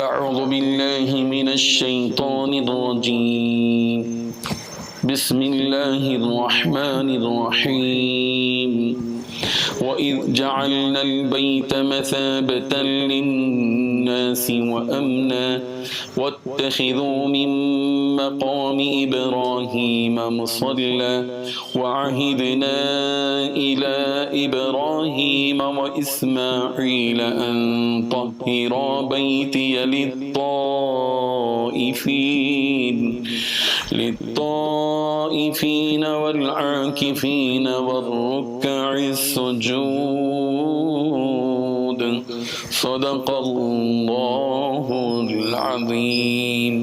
أعوذ بالله من الشيطان الرجيم بسم الله الرحمن الرحيم وإذ جعلنا البيت مثابة للناس وأمنا واتخذوا من مقام إبراهيم مصلى وعهدنا إلى إبراهيم وإسماعيل أن طهرا بيتي للطائفين والعاكفين والركع السجود صدق اللہ العظیم۔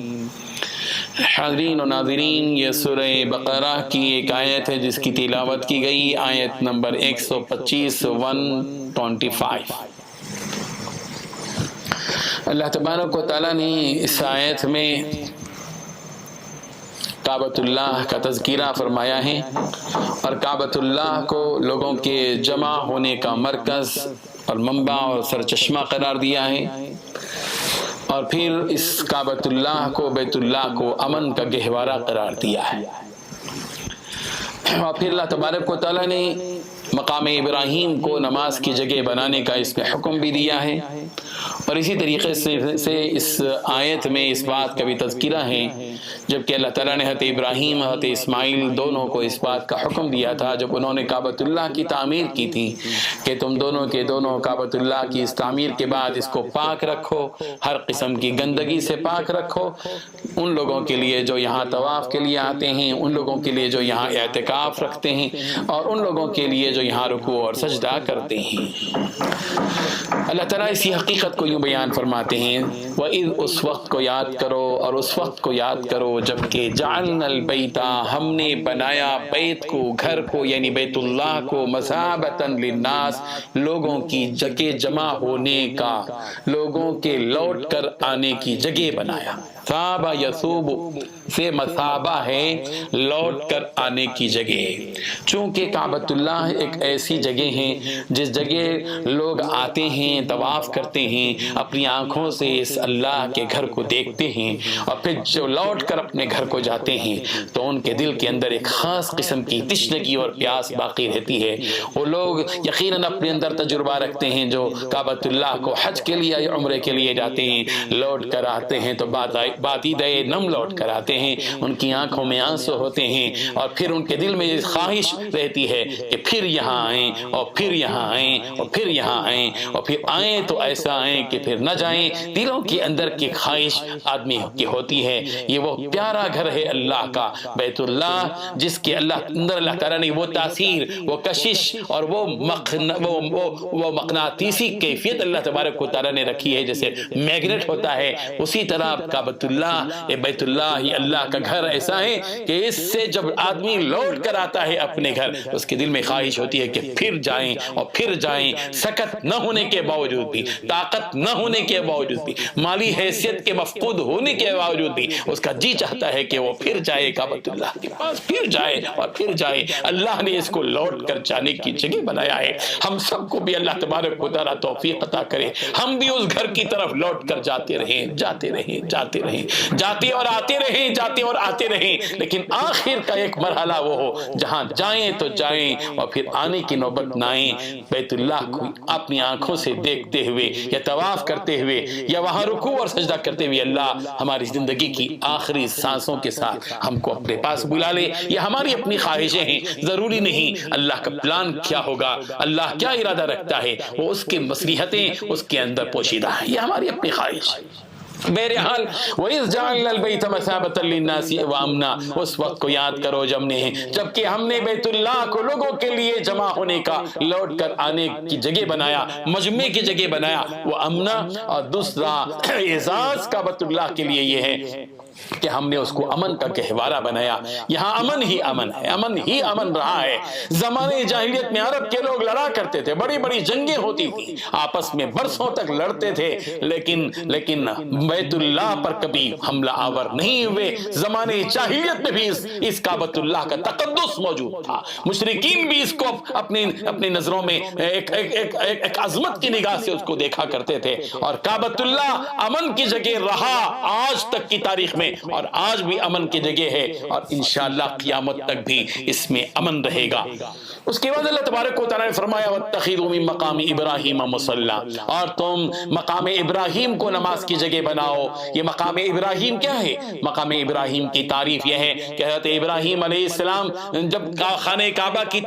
حاضرین و ناظرین، یہ سورہ بقرہ کی ایک آیت ہے جس کی تلاوت کی گئی، آیت نمبر 125 125۔ اللہ تبارک و تعالیٰ نے اس آیت میں کعبۃ اللہ کا تذکرہ فرمایا ہے، اور کعبۃ اللہ کو لوگوں کے جمع ہونے کا مرکز اور منبع اور سرچشمہ قرار دیا ہے، اور پھر اس کعبۃ اللہ کو، بیت اللہ کو امن کا گہوارہ قرار دیا ہے، اور پھر اللہ تبارک و تعالیٰ نے مقام ابراہیم کو نماز کی جگہ بنانے کا اس میں حکم بھی دیا ہے، اور اسی طریقے سے اس آیت میں اس بات کا بھی تذکرہ ہے، جبکہ اللہ تعالیٰ نے حضرت ابراہیم حضرت اسماعیل دونوں کو اس بات کا حکم دیا تھا جب انہوں نے کعبۃ اللہ کی تعمیر کی تھی کہ تم دونوں کے دونوں کعبۃ اللہ کی اس تعمیر کے بعد اس کو پاک رکھو، ہر قسم کی گندگی سے پاک رکھو، ان لوگوں کے لیے جو یہاں طواف کے لیے آتے ہیں، ان لوگوں کے لیے جو یہاں اعتکاف رکھتے ہیں، اور ان لوگوں کے لیے جو یہاں رکوع اور سجدہ کرتے ہیں۔ اللہ تعالیٰ اسی حقیقت کو یوں بیان فرماتے ہیں، وَإِذْ اس وقت کو یاد کرو، اور اس وقت کو یاد کرو جبکہ جعلنا البیت، ہم نے بنایا بیت کو، گھر کو، یعنی بیت اللہ کو، مثابۃ للناس، لوگوں کی جگہ جمع ہونے کا، لوگوں کے لوٹ کر آنے کی جگہ بنایا۔ ثابہ یثوب سے مثابہ ہے لوٹ کر آنے کی جگہ، چونکہ کعبۃ اللہ ایک ایسی جگہ ہے جس جگہ لوگ آتے ہیں، طواف کرتے ہیں، اپنی آنکھوں سے اس اللہ کے گھر کو دیکھتے ہیں، اور پھر جو لوٹ کر اپنے گھر کو جاتے ہیں تو ان کے دل کے اندر ایک خاص قسم کی تشنگی اور پیاس باقی رہتی ہے۔ وہ لوگ یقیناً اپنے اندر تجربہ رکھتے ہیں جو کعبۃ اللہ کو حج کے لیے یا عمرے کے لیے جاتے ہیں، لوٹ کر آتے ہیں تو باتیدہ نم لوٹ کر آتے ہیں، ان کی آنکھوں میں آنسو ہوتے ہیں، اور پھر ان کے دل میں خواہش رہتی ہے کہ پھر یہاں آئیں، اور پھر یہاں آئیں، اور پھر یہاں آئیں، اور پھر آئیں تو ایسا آئیں کہ پھر نہ جائیں۔ دلوں کے اندر کی خواہش آدمی کی ہوتی ہے۔ یہ وہ پیارا گھر ہے اللہ کا بیت اللہ، جس کے اندر اللہ تعالیٰ نے وہ تاثیر، وہ کشش اور وہ مقناطیسی کیفیت اللہ تبارک و تعالیٰ نے رکھی ہے، جیسے میگنیٹ ہوتا ہے، اسی طرح کعبۃ اللہ، یہ بیت اللہ ہی اللہ کا گھر ایسا ہے کہ اس سے جب آدمی لوٹ کر آتا ہے اپنے گھر، اس کے دل میں خواہش ہوتی ہے کہ پھر جائیں اور پھر جائیں، سکت نہ ہونے کے باوجود بھی، طاقت نہ ہونے کے باوجود بھی، مالی حیثیت کے مفقود ہونے کے باوجود بھی اس کا جی چاہتا ہے کہ وہ پھر جائے کعبۃ اللہ کے پاس، پھر جائے اور پھر جائے۔ اللہ نے اس کو لوٹ کر جانے کی جگہ بنایا ہے۔ ہم سب کو بھی اللہ تبارک و تعالیٰ توفیق عطا کرے، ہم بھی اس گھر کی طرف لوٹ کر جاتے رہیں، جاتے رہیں، جاتے رہیں، جاتے اور آتے رہیں، جاتے اور آتے رہیں، لیکن آخر کا ایک مرحلہ وہ ہو جہاں جائیں تو جائیں اور پھر آنے کی نوبت نہ آئیں، بیت اللہ کو اپنی آنکھوں سے دیکھتے ہوئے یا طواف کرتے ہوئے یا وہاں رکوع اور سجدہ کرتے ہوئے اللہ ہماری زندگی کی آخری سانسوں کے ساتھ ہم کو اپنے پاس بلا لے۔ یہ ہماری اپنی خواہشیں ہیں، ضروری نہیں اللہ کا پلان کیا ہوگا، اللہ کیا ارادہ رکھتا ہے، وہ اس کے مصلحتیں اس کے اندر پوشیدہ ہیں، یہ ہماری اپنی خواہش ہے۔ بہرحال وَإِذْ جَعَلْنَا الْبَيْتَ مَثَابَةً لِلنَّاسِ وَأَمْنًا، اس وقت کو یاد کرو جبکہ ہم نے بیت اللہ کو لوگوں کے لیے جمع ہونے کا، لوٹ کر آنے کی جگہ بنایا، مجمع کی جگہ بنایا، وہ امنا۔ اور دوسرا اعزاز کعبۃ اللہ کے لیے یہ ہے کہ ہم نے اس کو امن کا گہوارہ بنایا. یہاں امن ہی امن ہے، امن ہی امن رہا ہے. زمانے جاہلیت میں عرب کے لوگ لڑا کرتے تھے، بڑی بڑی جنگیں ہوتی تھی، آپس میں برسوں تک لڑتے تھے، لیکن بیت اللہ پر کبھی حملہ آور نہیں ہوئے. زمانے جاہلیت میں بھی اس کعبۃ اللہ کا تقدس موجود تھا. مشرکین بھی اس کو اپنی نظروں میں ایک عظمت کی نگاہ سے اس کو دیکھا کرتے تھے. اور کعبۃ اللہ امن کی جگہ رہا آج تک کی تاریخ میں، اور آج بھی امن کی جگہ ہے، اور انشاءاللہ قیامت تک بھی اس میں امن رہے گا. اس کے بعد اللہ تبارک و تعالیٰ نے فرمایا وَاتَّخِذُوا مِن مَقَامِ إِبْرَاهِيمَ مُصَلًّى، اور تم مقام ابراہیم کو نماز کی جگہ بناؤ. یہ مقام ابراہیم کیا ہے؟ مقام ابراہیم کی تعریف یہ ہے کہ حضرت ابراہیم علیہ السلام جب خانہ کعبہ کی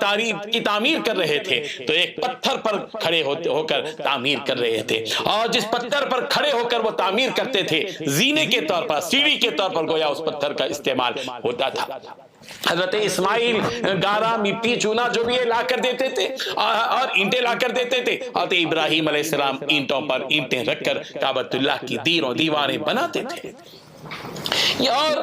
تعمیر کر رہے تھے تو ایک پتھر پر کھڑے ہو کر تعمیر کر رہے تھے، اور جس پتھر پر کھڑے ہو کر وہ تعمیر کرتے تھے زینے کے طور پر، سیڑھی کے طور پر گویا اس پتھر کا استعمال ہوتا تھا. حضرت اسماعیل گارا، مٹی، چونا جو بھی لا کر دیتے تھے اور اینٹیں لا کر دیتے تھے. حضرت ابراہیم علیہ السلام اینٹوں پر اینٹیں رکھ کر کعبۃ اللہ کی دیواریں بناتے تھے. اور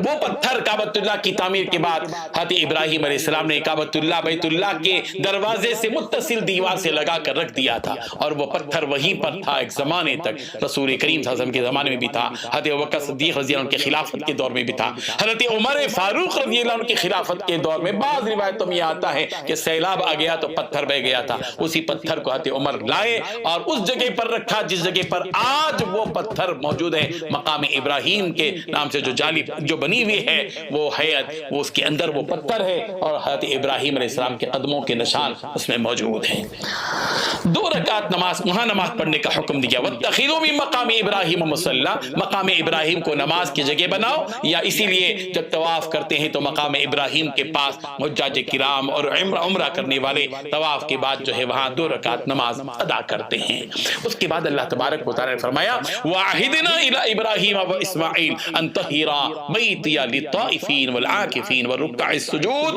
وہ پتھر کعبۃ اللہ کی تعمیر کے بعد حضرت ابراہیم علیہ السلام نے کعبۃ اللہ بیت اللہ کے دروازے سے متصل دیوار سے لگا کر رکھ دیا تھا، اور وہ پتھر وہیں پر تھا ایک زمانے تک. رسول کریم صلی اللہ علیہ وسلم کے زمانے میں بھی تھا، حضرت ابوبکر صدیق رضی اللہ عنہ کی خلافت کے دور میں بھی تھا، حضرت عمر فاروق رضی اللہ عنہ کی خلافت کے دور میں. بعض روایتوں میں یہ آتا ہے کہ سیلاب آ گیا تو پتھر بہ گیا تھا، اسی پتھر کو حضرت عمر لائے اور اس جگہ پر رکھا جس جگہ پر آج وہ پتھر موجود ہے. مقام ابراہیم کے نام سے جو بنی ہوئی ہے وہ حیات، وہ اس کے اندر وہ پتھر ہے، اور حضرت ابراہیم علیہ السلام کے قدموں کے نشان اس میں موجود ہیں. 2 رکعت نماز وہاں نماز پڑھنے کا حکم دیا. وَاتَّخِذُوا مِن مَقَامِ إِبْرَاهِيمَ مُصَلًّى، مقام ابراہیم کو نماز کی جگہ بناؤ. یا اسی لیے جب طواف کرتے ہیں تو مقام ابراہیم کے پاس حجاج کرام اور عمرہ کرنے والے طواف کے بعد جو ہے وہاں 2 رکعت نماز ادا کرتے ہیں. اس کے بعد اللہ تبارک و تعالی نے فرمایا وَعَهِدْنَا إِلَىٰ إِبْرَاهِيمَ وَإِسْمَاعِيلَ أَن طَهِّرَا بَيْتِيَ لِلطَّائِفِينَ وَالْعَاكِفِينَ وَالرُّكَّعِ السُّجُودِ.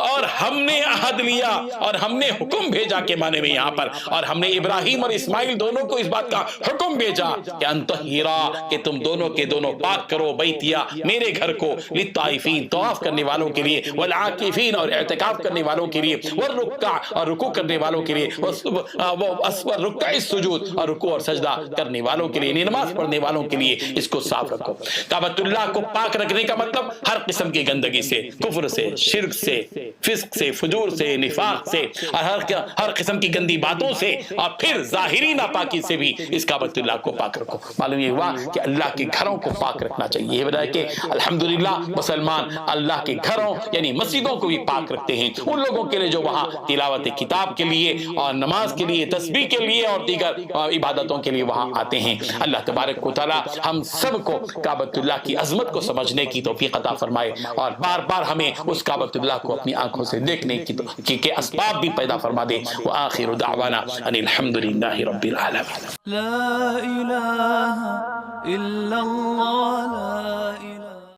اور ہم نے عہد لیا اور ہم نے حکم بھیجا کے معنی میں یہاں پر، اور ہم نے ابراہیم اور اسماعیل دونوں کو اس بات کا حکم بھیجا کہ ان طہرا، کہ تم دونوں کے دونوں پاک کرو، بیتیا میرے گھر کو، للطائفین طواف کرنے والوں کے لیے، والعاکفین اور اعتکاف کرنے والوں کے لیے، والرکع اور رکوع کرنے والوں کے لیے، والرکع السجود اور رکوع اور سجدہ کرنے والوں کے لیے، نماز پڑھنے والوں کے لیے اس کو صاف رکھو. کعبۃ اللہ کو پاک رکھنے کا مطلب ہر قسم کی گندگی سے، کفر سے، شرک سے، فسق سے، فجور سے، نفاق سے، اور ہر قسم کی گندی باتوں سے، اور پھر ظاہری ناپاکی سے بھی اس کعبۃ اللہ کو پاک رکھو. معلوم یہ ہوا کہ اللہ کے گھروں کو پاک رکھنا چاہیے. یہ بتایا کہ الحمدللہ مسلمان اللہ کے گھروں یعنی مسجدوں کو بھی پاک رکھتے ہیں. ان لوگوں کے لیے جو وہاں تلاوت کتاب کے لیے اور نماز کے لیے، تسبیح کے لیے اور دیگر عبادتوں کے لیے وہاں آتے ہیں. اللہ تبارک و تعالی ہم سب کو کعبۃ اللہ کی عظمت کو سمجھنے کی توفیق عطا فرمائے، اور بار بار ہمیں اس کعبۃ اللہ کو اپنی آنکھوں سے دیکھنے کی اسباب بھی پیدا فرما دے. وآخر دعوانا ان الحمد للہ رب العالمین. لا الہ الا اللہ